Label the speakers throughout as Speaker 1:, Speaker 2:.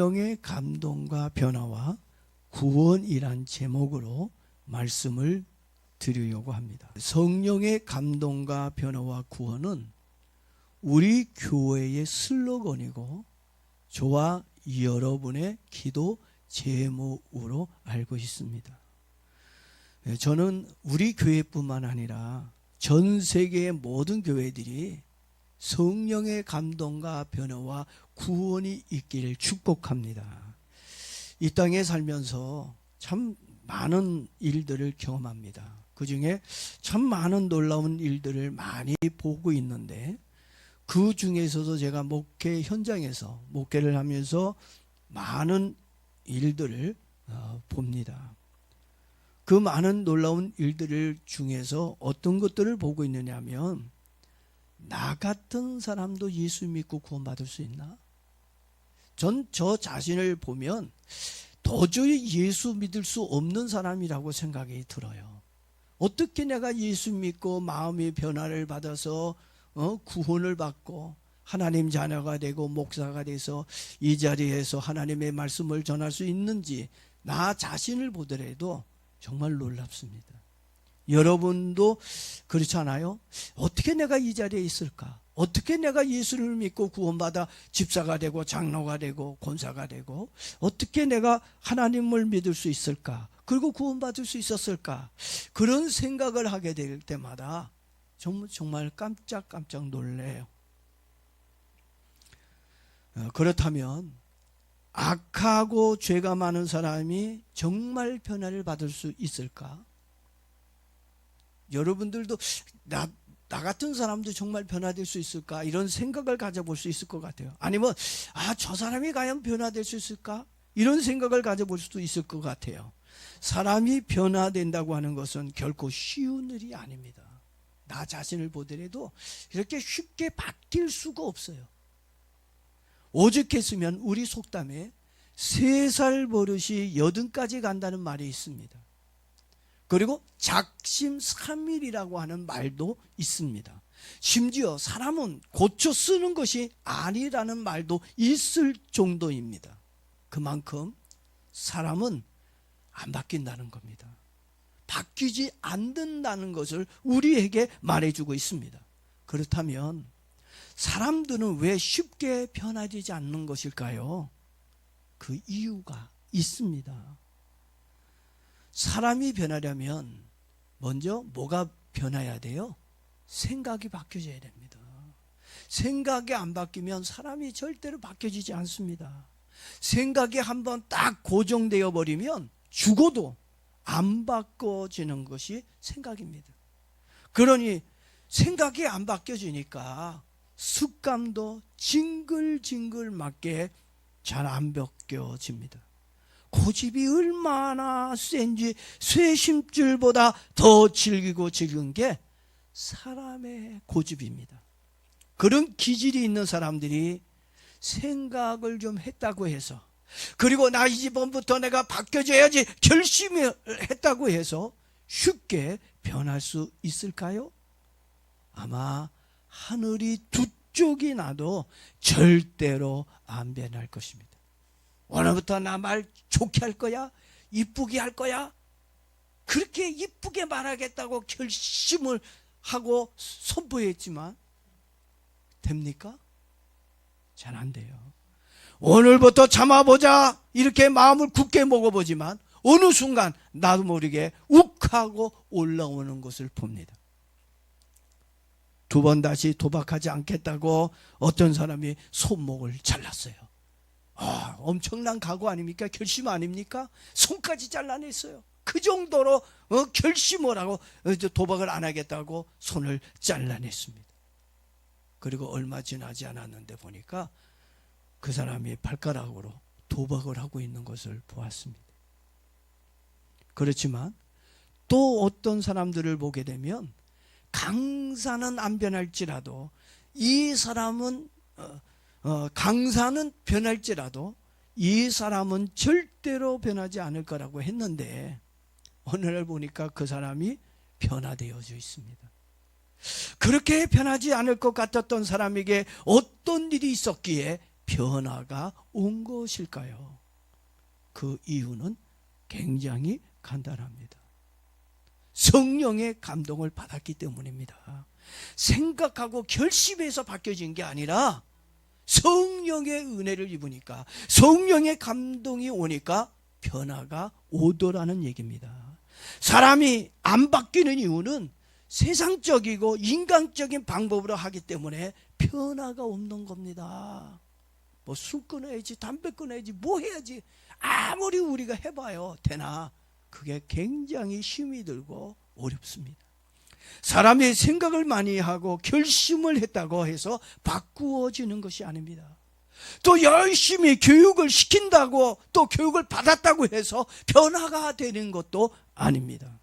Speaker 1: 성령의 감동과 변화와 구원이란 제목으로 말씀을 드리려고 합니다. 성령의 감동과 변화와 구원은 우리 교회의 슬로건이고 저와 여러분의 기도 제목으로 알고 있습니다. 저는 우리 교회뿐만 아니라 전 세계의 모든 교회들이 성령의 감동과 변화와 구원이 있기를 축복합니다. 이 땅에 살면서 참 많은 일들을 경험합니다. 그 중에 참 많은 놀라운 일들을 많이 보고 있는데 그 중에서도 제가 목회 현장에서 목회를 하면서 많은 일들을 봅니다. 그 많은 놀라운 일들을 중에서 어떤 것들을 보고 있느냐 하면 나 같은 사람도 예수 믿고 구원받을 수 있나? 전 저 자신을 보면 도저히 예수 믿을 수 없는 사람이라고 생각이 들어요. 어떻게 내가 예수 믿고 마음의 변화를 받아서 구원을 받고 하나님 자녀가 되고 목사가 돼서 이 자리에서 하나님의 말씀을 전할 수 있는지 나 자신을 보더라도 정말 놀랍습니다. 여러분도 그렇지 않아요? 어떻게 내가 이 자리에 있을까? 어떻게 내가 예수를 믿고 구원받아 집사가 되고 장로가 되고 권사가 되고 어떻게 내가 하나님을 믿을 수 있을까? 그리고 구원받을 수 있었을까? 그런 생각을 하게 될 때마다 정말 깜짝깜짝 놀래요. 그렇다면 악하고 죄가 많은 사람이 정말 변화를 받을 수 있을까? 여러분들도 나 같은 사람도 정말 변화될 수 있을까? 이런 생각을 가져볼 수 있을 것 같아요. 아니면 저 사람이 과연 변화될 수 있을까? 이런 생각을 가져볼 수도 있을 것 같아요. 사람이 변화된다고 하는 것은 결코 쉬운 일이 아닙니다. 나 자신을 보더라도 이렇게 쉽게 바뀔 수가 없어요. 오죽했으면 우리 속담에 3살 버릇이 80까지 간다는 말이 있습니다. 그리고 작심삼일이라고 하는 말도 있습니다. 심지어 사람은 고쳐 쓰는 것이 아니라는 말도 있을 정도입니다. 그만큼 사람은 안 바뀐다는 겁니다. 바뀌지 않는다는 것을 우리에게 말해주고 있습니다. 그렇다면 사람들은 왜 쉽게 변화되지 않는 것일까요? 그 이유가 있습니다. 사람이 변하려면 먼저 뭐가 변해야 돼요? 생각이 바뀌어져야 됩니다. 생각이 안 바뀌면 사람이 절대로 바뀌어지지 않습니다. 생각이 한번 딱 고정되어 버리면 죽어도 안 바꿔지는 것이 생각입니다. 그러니 생각이 안 바뀌어지니까 습관도 징글징글 맞게 잘 안 바뀌어집니다. 고집이 얼마나 센지 쇠심줄보다 더 질기고 질긴 게 사람의 고집입니다. 그런 기질이 있는 사람들이 생각을 좀 했다고 해서 그리고 나 이번부터 내가 바뀌어져야지 결심을 했다고 해서 쉽게 변할 수 있을까요? 아마 하늘이 두 쪽이 나도 절대로 안 변할 것입니다. 오늘부터 나 말 좋게 할 거야? 이쁘게 할 거야? 그렇게 이쁘게 말하겠다고 결심을 하고 선포했지만 됩니까? 잘 안 돼요. 오늘부터 참아보자 이렇게 마음을 굳게 먹어보지만 어느 순간 나도 모르게 욱하고 올라오는 것을 봅니다. 2번 다시 도박하지 않겠다고 어떤 사람이 손목을 잘랐어요. 엄청난 각오 아닙니까? 결심 아닙니까? 손까지 잘라냈어요. 그 정도로 결심을 하고 도박을 안 하겠다고 손을 잘라냈습니다. 그리고 얼마 지나지 않았는데 보니까 그 사람이 발가락으로 도박을 하고 있는 것을 보았습니다. 그렇지만 또 어떤 사람들을 보게 되면 강사는 안 변할지라도 이 사람은 강사는 변할지라도 이 사람은 절대로 변하지 않을 거라고 했는데 오늘날 보니까 그 사람이 변화되어져 있습니다. 그렇게 변하지 않을 것 같았던 사람에게 어떤 일이 있었기에 변화가 온 것일까요? 그 이유는 굉장히 간단합니다. 성령의 감동을 받았기 때문입니다. 생각하고 결심해서 바뀌어진 게 아니라 성령의 은혜를 입으니까, 성령의 감동이 오니까 변화가 오더라는 얘기입니다. 사람이 안 바뀌는 이유는 세상적이고 인간적인 방법으로 하기 때문에 변화가 없는 겁니다. 뭐 술 끊어야지, 담배 끊어야지, 뭐 해야지, 아무리 우리가 해봐요 되나? 그게 굉장히 힘이 들고 어렵습니다. 사람이 생각을 많이 하고 결심을 했다고 해서 바꾸어지는 것이 아닙니다. 또 열심히 교육을 시킨다고, 또 교육을 받았다고 해서 변화가 되는 것도 아닙니다.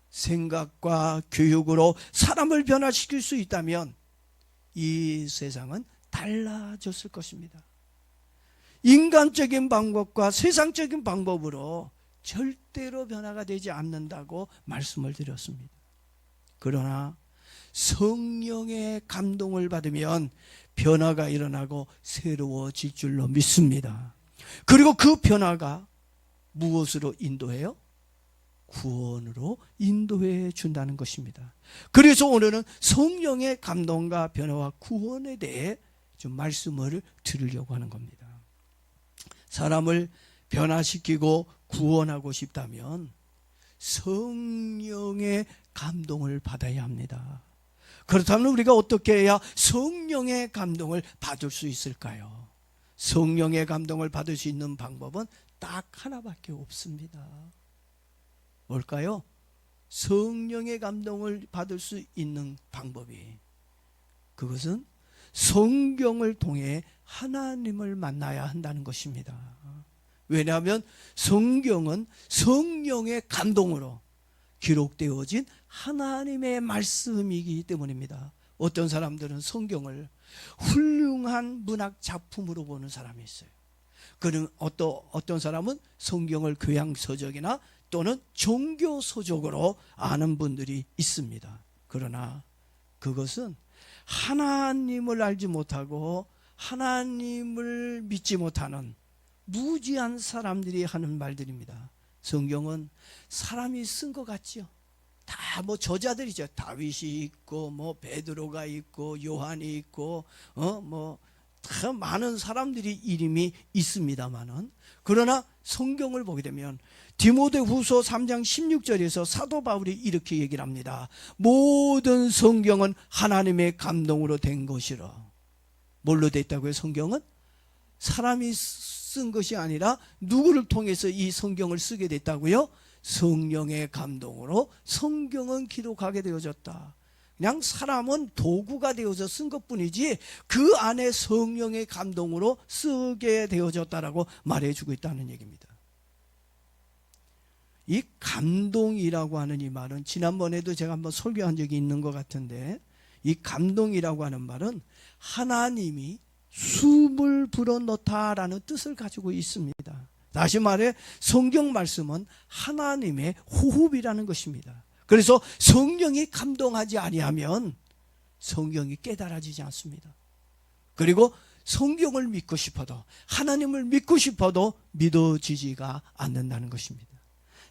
Speaker 1: 생각과 교육으로 사람을 변화시킬 수 있다면 이 세상은 달라졌을 것입니다. 인간적인 방법과 세상적인 방법으로 절대로 변화가 되지 않는다고 말씀을 드렸습니다. 그러나 성령의 감동을 받으면 변화가 일어나고 새로워질 줄로 믿습니다. 그리고 그 변화가 무엇으로 인도해요? 구원으로 인도해 준다는 것입니다. 그래서 오늘은 성령의 감동과 변화와 구원에 대해 좀 말씀을 드리려고 하는 겁니다. 사람을 변화시키고 구원하고 싶다면 성령의 감동을 받아야 합니다. 그렇다면 우리가 어떻게 해야 성령의 감동을 받을 수 있을까요? 성령의 감동을 받을 수 있는 방법은 딱 하나밖에 없습니다. 뭘까요? 성령의 감동을 받을 수 있는 방법이, 그것은 성경을 통해 하나님을 만나야 한다는 것입니다. 왜냐하면 성경은 성령의 감동으로 기록되어진 하나님의 말씀이기 때문입니다. 어떤 사람들은 성경을 훌륭한 문학 작품으로 보는 사람이 있어요. 그는 어떤 사람은 성경을 교양서적이나 또는 종교서적으로 아는 분들이 있습니다. 그러나 그것은 하나님을 알지 못하고 하나님을 믿지 못하는 무지한 사람들이 하는 말들입니다. 성경은 사람이 쓴 것 같죠. 다 뭐 저자들이죠. 다윗이 있고 뭐 베드로가 있고 요한이 있고 뭐 다 많은 사람들이 이름이 있습니다만은, 그러나 성경을 보게 되면 디모데후서 3장 16절에서 사도 바울이 이렇게 얘기를 합니다. 모든 성경은 하나님의 감동으로 된 것이라. 뭘로 됐다고요? 성경은 사람이 쓴 것이 아니라 누구를 통해서 이 성경을 쓰게 됐다고요? 성령의 감동으로 성경은 기록하게 되어졌다. 그냥 사람은 도구가 되어서 쓴 것뿐이지 그 안에 성령의 감동으로 쓰게 되어졌다라고 말해주고 있다는 얘기입니다. 이 감동이라고 하는 이 말은 지난번에도 제가 한번 설교한 적이 있는 것 같은데, 이 감동이라고 하는 말은 하나님이 숨을 불어넣다라는 뜻을 가지고 있습니다. 다시 말해 성경 말씀은 하나님의 호흡이라는 것입니다. 그래서 성령이 감동하지 아니하면 성경이 깨달아지지 않습니다. 그리고 성경을 믿고 싶어도, 하나님을 믿고 싶어도 믿어지지가 않는다는 것입니다.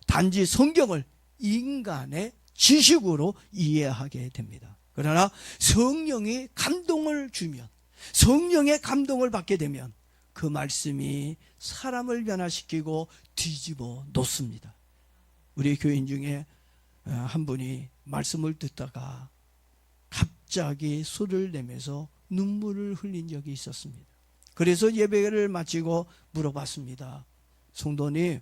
Speaker 1: 단지 성경을 인간의 지식으로 이해하게 됩니다. 그러나 성령이 감동을 주면, 성령의 감동을 받게 되면 그 말씀이 사람을 변화시키고 뒤집어 놓습니다. 우리 교인 중에 한 분이 말씀을 듣다가 갑자기 소리를 내면서 눈물을 흘린 적이 있었습니다. 그래서 예배를 마치고 물어봤습니다. 성도님,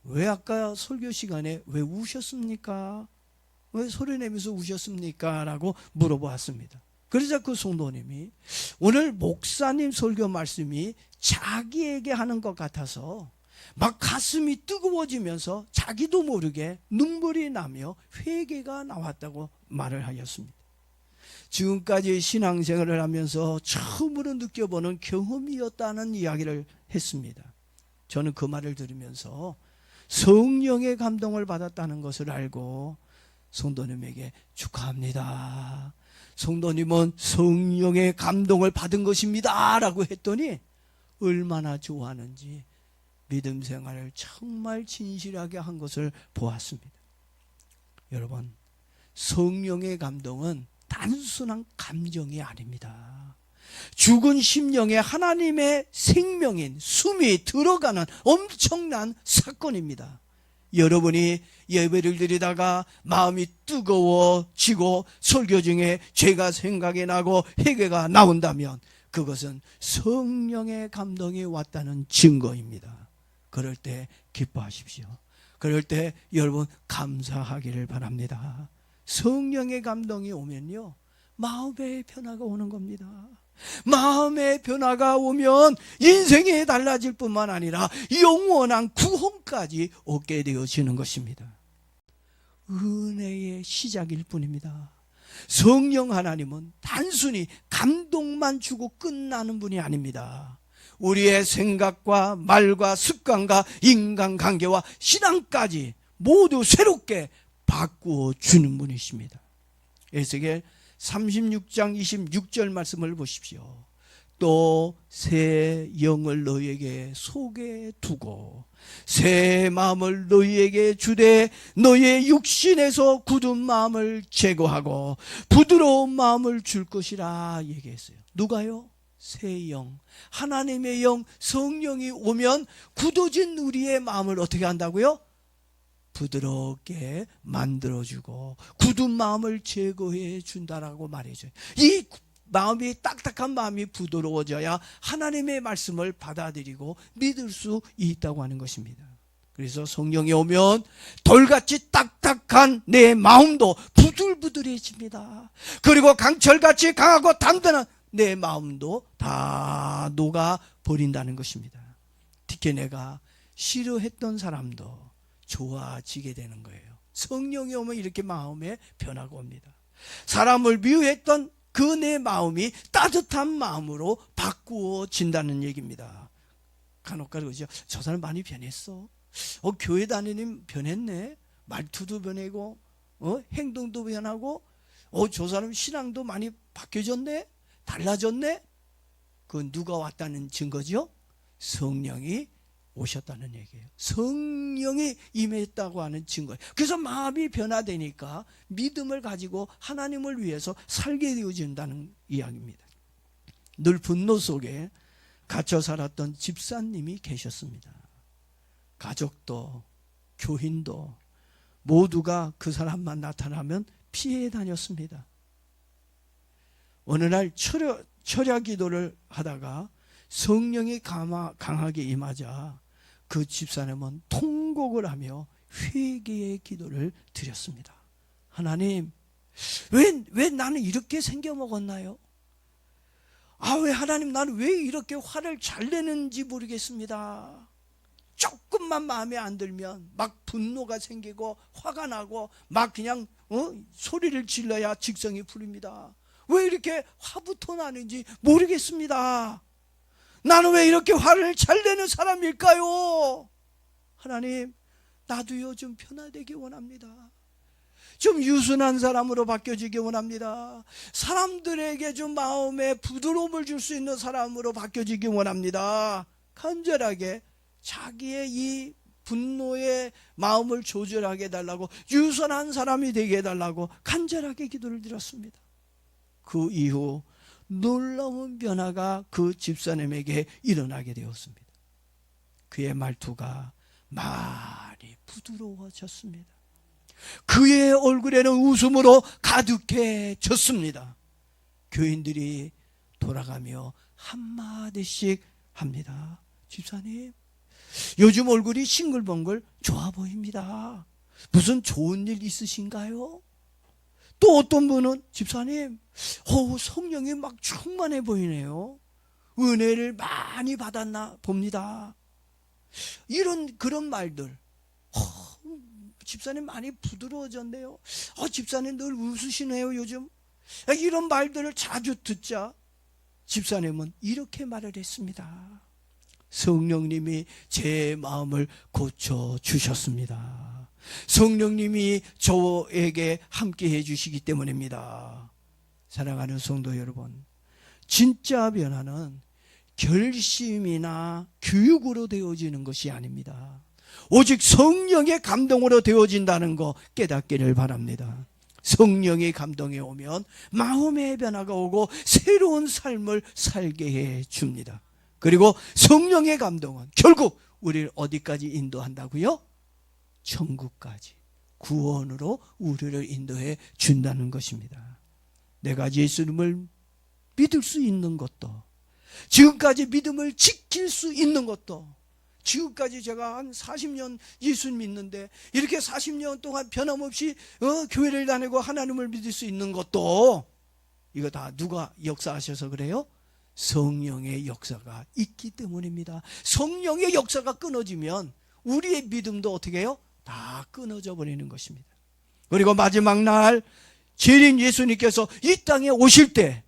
Speaker 1: 왜 아까 설교 시간에 왜 우셨습니까? 왜 소리 내면서 우셨습니까? 라고 물어보았습니다. 그러자 그 성도님이 오늘 목사님 설교 말씀이 자기에게 하는 것 같아서 막 가슴이 뜨거워지면서 자기도 모르게 눈물이 나며 회개가 나왔다고 말을 하였습니다. 지금까지 신앙생활을 하면서 처음으로 느껴보는 경험이었다는 이야기를 했습니다. 저는 그 말을 들으면서 성령의 감동을 받았다는 것을 알고 성도님에게 축하합니다. 성도님은 성령의 감동을 받은 것입니다 라고 했더니 얼마나 좋아하는지 믿음 생활을 정말 진실하게 한 것을 보았습니다. 여러분, 성령의 감동은 단순한 감정이 아닙니다. 죽은 심령에 하나님의 생명인 숨이 들어가는 엄청난 사건입니다. 여러분이 예배를 드리다가 마음이 뜨거워지고 설교 중에 죄가 생각이 나고 회개가 나온다면 그것은 성령의 감동이 왔다는 증거입니다. 그럴 때 기뻐하십시오. 그럴 때 여러분 감사하기를 바랍니다. 성령의 감동이 오면요, 마음의 변화가 오는 겁니다. 마음의 변화가 오면 인생이 달라질 뿐만 아니라 영원한 구원까지 얻게 되어지는 것입니다. 은혜의 시작일 뿐입니다. 성령 하나님은 단순히 감동만 주고 끝나는 분이 아닙니다. 우리의 생각과 말과 습관과 인간관계와 신앙까지 모두 새롭게 바꾸어 주는 분이십니다. 에스겔 36장 26절 말씀을 보십시오. 또 새 영을 너희에게 속에 두고 새 마음을 너희에게 주되 너희의 육신에서 굳은 마음을 제거하고 부드러운 마음을 줄 것이라 얘기했어요. 누가요? 새 영, 하나님의 영, 성령이 오면 굳어진 우리의 마음을 어떻게 한다고요? 부드럽게 만들어주고 굳은 마음을 제거해 준다라고 말해줘요. 이 마음이, 딱딱한 마음이 부드러워져야 하나님의 말씀을 받아들이고 믿을 수 있다고 하는 것입니다. 그래서 성령이 오면 돌같이 딱딱한 내 마음도 부들부들해집니다. 그리고 강철같이 강하고 단단한 내 마음도 다 녹아버린다는 것입니다. 특히 내가 싫어했던 사람도 좋아지게 되는 거예요. 성령이 오면 이렇게 마음에 변화가 옵니다. 사람을 미워했던 그 내 마음이 따뜻한 마음으로 바꾸어진다는 얘기입니다. 간혹 그러죠. 저 사람 많이 변했어. 교회 다니는 변했네. 말투도 변하고 행동도 변하고 저 사람 신앙도 많이 바뀌어졌네. 달라졌네. 그건 누가 왔다는 증거죠? 성령이 오셨다는 얘기예요. 성령이 임했다고 하는 증거예요. 그래서 마음이 변화되니까 믿음을 가지고 하나님을 위해서 살게 되어진다는 이야기입니다. 늘 분노 속에 갇혀 살았던 집사님이 계셨습니다. 가족도 교인도 모두가 그 사람만 나타나면 피해 다녔습니다. 어느 날 철야 기도를 하다가 성령이 강하게 임하자 그 집사님은 통곡을 하며 회개의 기도를 드렸습니다. 하나님, 왜 나는 이렇게 생겨먹었나요? 왜 하나님, 나는 왜 이렇게 화를 잘 내는지 모르겠습니다. 조금만 마음에 안 들면 막 분노가 생기고 화가 나고 막 그냥 소리를 질러야 직성이 풀립니다. 왜 이렇게 화부터 나는지 모르겠습니다. 나는 왜 이렇게 화를 잘 내는 사람일까요? 하나님, 나도요 좀 변화되기 원합니다. 좀 유순한 사람으로 바뀌어지기 원합니다. 사람들에게 좀 마음에 부드러움을 줄 수 있는 사람으로 바뀌어지기 원합니다. 간절하게 자기의 이 분노의 마음을 조절하게 해달라고, 유순한 사람이 되게 해달라고 간절하게 기도를 드렸습니다. 그 이후 놀라운 변화가 그 집사님에게 일어나게 되었습니다. 그의 말투가 많이 부드러워졌습니다. 그의 얼굴에는 웃음으로 가득해졌습니다. 교인들이 돌아가며 한마디씩 합니다. 집사님, 요즘 얼굴이 싱글벙글 좋아 보입니다. 무슨 좋은 일 있으신가요? 또 어떤 분은 집사님, 성령이 막 충만해 보이네요. 은혜를 많이 받았나 봅니다. 그런 말들. 집사님 많이 부드러워졌네요. 집사님 늘 웃으시네요 요즘. 이런 말들을 자주 듣자 집사님은 이렇게 말을 했습니다. 성령님이 제 마음을 고쳐주셨습니다. 성령님이 저에게 함께 해주시기 때문입니다. 사랑하는 성도 여러분, 진짜 변화는 결심이나 교육으로 되어지는 것이 아닙니다. 오직 성령의 감동으로 되어진다는 거 깨닫기를 바랍니다. 성령의 감동이 오면 마음의 변화가 오고 새로운 삶을 살게 해 줍니다. 그리고 성령의 감동은 결국 우리를 어디까지 인도한다고요? 천국까지, 구원으로 우리를 인도해 준다는 것입니다. 내가 예수님을 믿을 수 있는 것도, 지금까지 믿음을 지킬 수 있는 것도, 지금까지 제가 한 40년 예수 믿는데 이렇게 40년 동안 변함없이 교회를 다니고 하나님을 믿을 수 있는 것도, 이거 다 누가 역사하셔서 그래요? 성령의 역사가 있기 때문입니다. 성령의 역사가 끊어지면 우리의 믿음도 어떻게 해요? 다 끊어져 버리는 것입니다. 그리고 마지막 날 재림 예수님께서 이 땅에 오실 때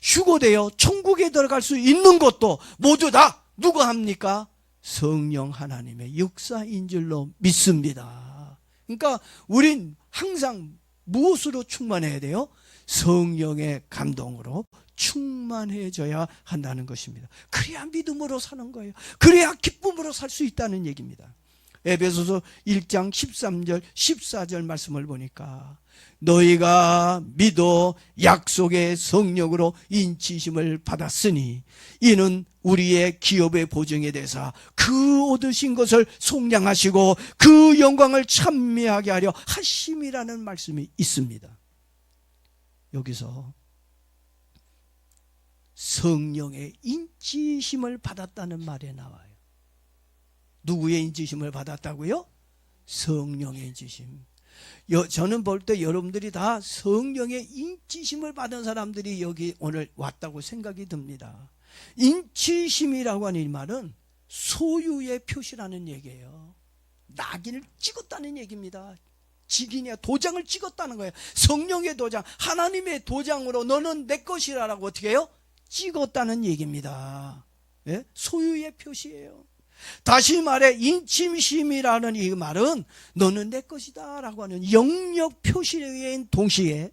Speaker 1: 휴거되어 천국에 들어갈 수 있는 것도 모두 다 누가 합니까? 성령 하나님의 역사인 줄로 믿습니다. 그러니까 우린 항상 무엇으로 충만해야 돼요? 성령의 감동으로 충만해져야 한다는 것입니다. 그래야 믿음으로 사는 거예요. 그래야 기쁨으로 살 수 있다는 얘기입니다. 에베소서 1장 13절 14절 말씀을 보니까 너희가 믿어 약속의 성령으로 인치심을 받았으니 이는 우리의 기업의 보증에 대해서 그 얻으신 것을 속량하시고 그 영광을 찬미하게 하려 하심이라는 말씀이 있습니다. 여기서 성령의 인치심을 받았다는 말에 나와요. 누구의 인치심을 받았다고요? 성령의 인치심. 저는 볼 때 여러분들이 다 성령의 인치심을 받은 사람들이 여기 오늘 왔다고 생각이 듭니다. 인치심이라고 하는 이 말은 소유의 표시라는 얘기예요. 낙인을 찍었다는 얘기입니다. 직인이야, 도장을 찍었다는 거예요. 성령의 도장, 하나님의 도장으로 너는 내 것이라라고 어떻게 해요? 찍었다는 얘기입니다. 예? 소유의 표시예요. 다시 말해 인침심이라는 이 말은 너는 내 것이다 라고 하는 영역 표시인 동시에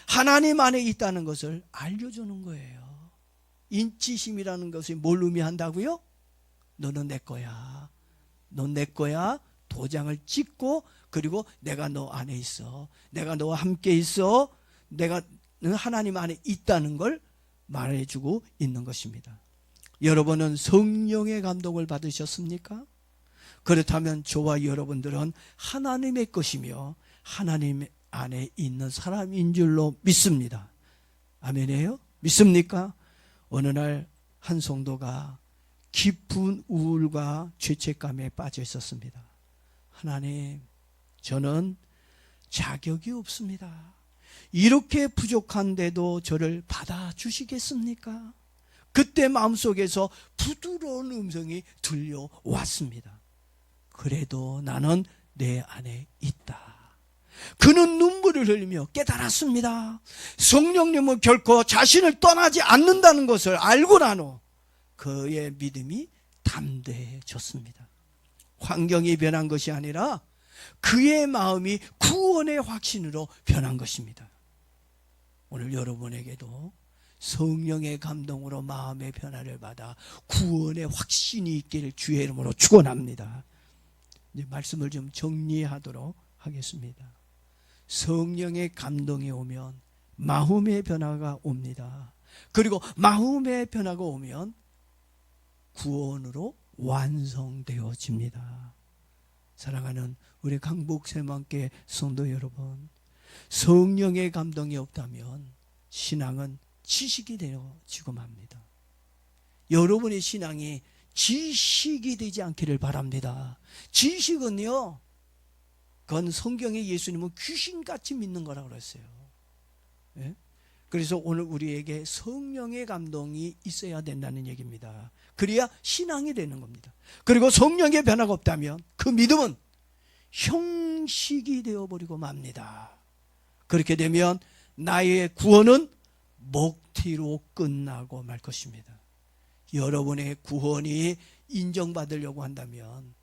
Speaker 1: 하나님 안에 있다는 것을 알려주는 거예요. 인치심이라는 것이 뭘 의미한다고요? 너는 내 거야. 넌 내 거야. 도장을 찍고 그리고 내가 너 안에 있어. 내가 너와 함께 있어. 내가 하나님 안에 있다는 걸 말해주고 있는 것입니다. 여러분은 성령의 감동을 받으셨습니까? 그렇다면 저와 여러분들은 하나님의 것이며 하나님 안에 있는 사람인 줄로 믿습니다. 아멘이에요? 믿습니까? 어느 날 한 성도가 깊은 우울과 죄책감에 빠져 있었습니다. 하나님, 저는 자격이 없습니다. 이렇게 부족한데도 저를 받아주시겠습니까? 그때 마음속에서 부드러운 음성이 들려왔습니다. 그래도 나는 내 안에 있다. 그는 눈물을 흘리며 깨달았습니다. 성령님은 결코 자신을 떠나지 않는다는 것을 알고 난 후 그의 믿음이 담대해졌습니다. 환경이 변한 것이 아니라 그의 마음이 구원의 확신으로 변한 것입니다. 오늘 여러분에게도 성령의 감동으로 마음의 변화를 받아 구원의 확신이 있기를 주의 이름으로 축원합니다. 이제 말씀을 좀 정리하도록 하겠습니다. 성령의 감동이 오면 마음의 변화가 옵니다. 그리고 마음의 변화가 오면 구원으로 완성되어집니다. 사랑하는 우리 강북새만교 성도 여러분, 성령의 감동이 없다면 신앙은 지식이 되어지고 맙니다. 여러분의 신앙이 지식이 되지 않기를 바랍니다. 지식은요, 그건 성경에 예수님은 귀신같이 믿는 거라고 그랬어요. 예? 그래서 오늘 우리에게 성령의 감동이 있어야 된다는 얘기입니다. 그래야 신앙이 되는 겁니다. 그리고 성령의 변화가 없다면 그 믿음은 형식이 되어버리고 맙니다. 그렇게 되면 나의 구원은 먹튀로 끝나고 말 것입니다. 여러분의 구원이 인정받으려고 한다면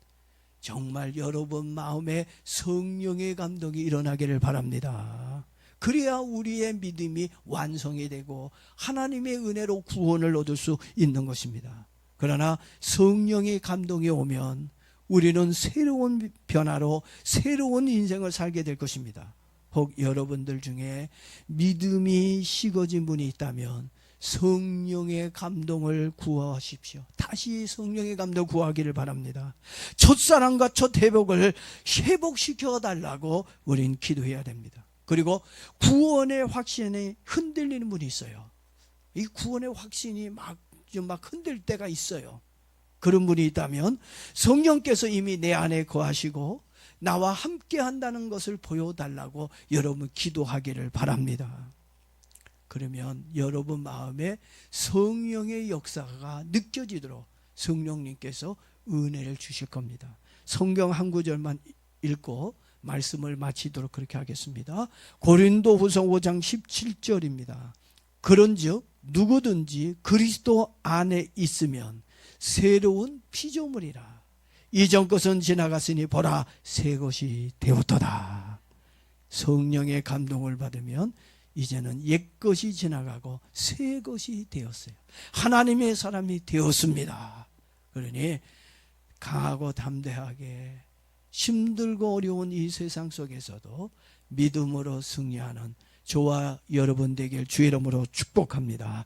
Speaker 1: 정말 여러분 마음에 성령의 감동이 일어나기를 바랍니다. 그래야 우리의 믿음이 완성이 되고 하나님의 은혜로 구원을 얻을 수 있는 것입니다. 그러나 성령의 감동이 오면 우리는 새로운 변화로 새로운 인생을 살게 될 것입니다. 혹 여러분들 중에 믿음이 식어진 분이 있다면 성령의 감동을 구하십시오. 다시 성령의 감동 구하기를 바랍니다. 첫사랑과 첫 회복을 회복시켜 달라고 우린 기도해야 됩니다. 그리고 구원의 확신이 흔들리는 분이 있어요. 이 구원의 확신이 막 흔들 때가 있어요. 그런 분이 있다면 성령께서 이미 내 안에 거하시고 나와 함께 한다는 것을 보여달라고 여러분 기도하기를 바랍니다. 그러면 여러분 마음에 성령의 역사가 느껴지도록 성령님께서 은혜를 주실 겁니다. 성경 한 구절만 읽고 말씀을 마치도록 그렇게 하겠습니다. 고린도후서 5장 17절입니다. 그런즉 누구든지 그리스도 안에 있으면 새로운 피조물이라. 이전 것은 지나갔으니 보라 새 것이 되었도다. 성령의 감동을 받으면 이제는 옛 것이 지나가고 새 것이 되었어요. 하나님의 사람이 되었습니다. 그러니 강하고 담대하게 힘들고 어려운 이 세상 속에서도 믿음으로 승리하는 저와 여러분 되길 주의 이름으로 축복합니다.